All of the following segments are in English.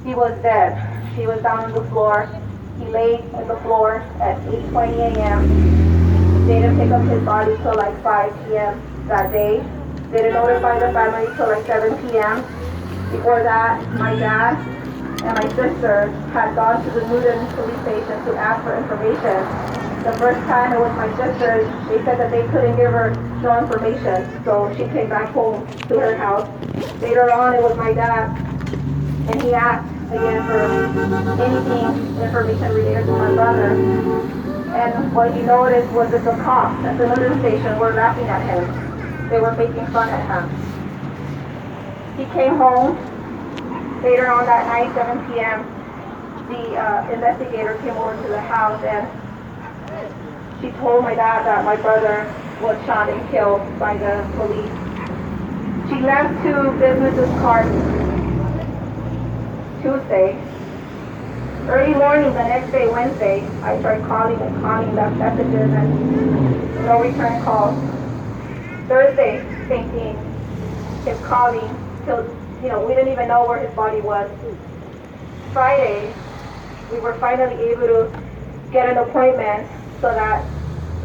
He was dead. He was down on the floor. He laid on the floor at 8:20 a.m. They didn't pick up his body till like 5 p.m. that day. They didn't notify the family till like 7 p.m. Before that, my dad and my sister had gone to the Newton police station to ask for information. The first time it was my sister, they said that they couldn't give her no information, so she came back home to her house. Later on, it was my dad, and he asked again for anything, information related to my brother. And what he noticed was that the cops at the Newton station were laughing at him. They were making fun at him. He came home. Later on that night, 7 p.m., the investigator came over to the house, and she told my dad that my brother was shot and killed by the police. She left 2 businesses cards Tuesday. Early morning the next day, Wednesday, I tried calling and calling, left messages, and no return calls. Thursday, same thing. Kept calling till, we didn't even know where his body was. Friday, we were finally able to get an appointment so that,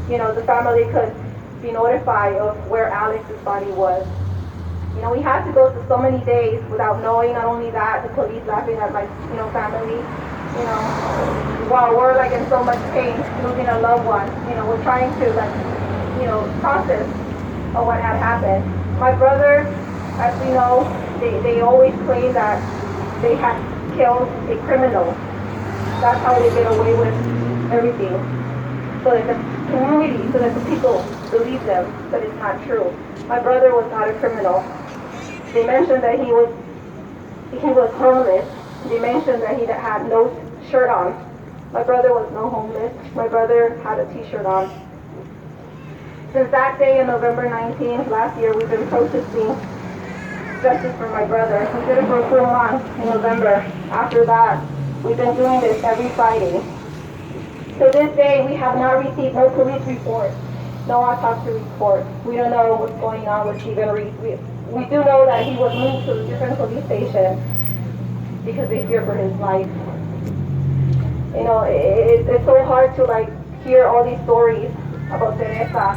the family could be notified of where Alex's body was. We had to go through so many days without knowing. Not only that, the police laughing at my, family, while we're like in so much pain, losing a loved one. We're trying to process of what had happened. My brother, as we know, they always claim that they had killed a criminal. That's how they get away with everything. So that the community, so that the people believe them, but it's not true. My brother was not a criminal. They mentioned that he was homeless. They mentioned that he had no shirt on. My brother was no homeless. My brother had a t-shirt on. Since that day on November 19th last year, we've been protesting justice for my brother. We did it for a full month in November. After that, we've been doing this every Friday. To this day, we have not received no police report, no autopsy report. We don't know what's going on with Stephen Reed. We do know that he was moved to a different police station because they fear for his life. It's so hard to hear all these stories about Teresa,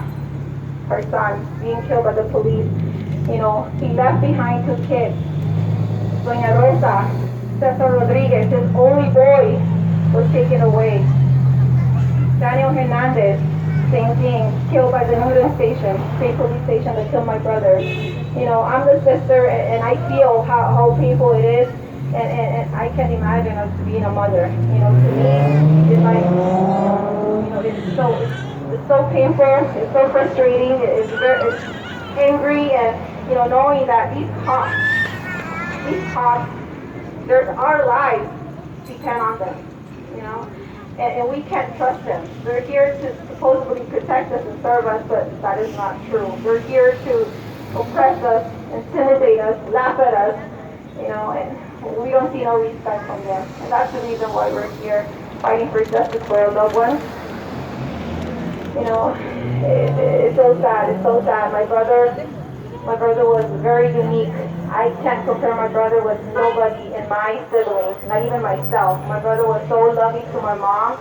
her son, being killed by the police. He left behind 2 kids. Doña Rosa, Cesar Rodriguez, his only boy, was taken away. Daniel Hernandez, same thing, killed by the Newton station, same police station that killed my brother. I'm the sister, and I feel how painful it is, and I can't imagine us being a mother. To me, it's like, it's so painful, it's so frustrating, it's angry, and knowing that these cops, our lives depend on them, and we can't trust them. They're here to supposedly protect us and serve us, but that is not true. They're here to oppress us, intimidate us, laugh at us, and we don't see no respect from them. And that's the reason why we're here fighting for justice for our loved ones. It's so sad. It's so sad. My brother was very unique. I can't compare my brother with nobody in my siblings, not even myself. My brother was so loving to my mom.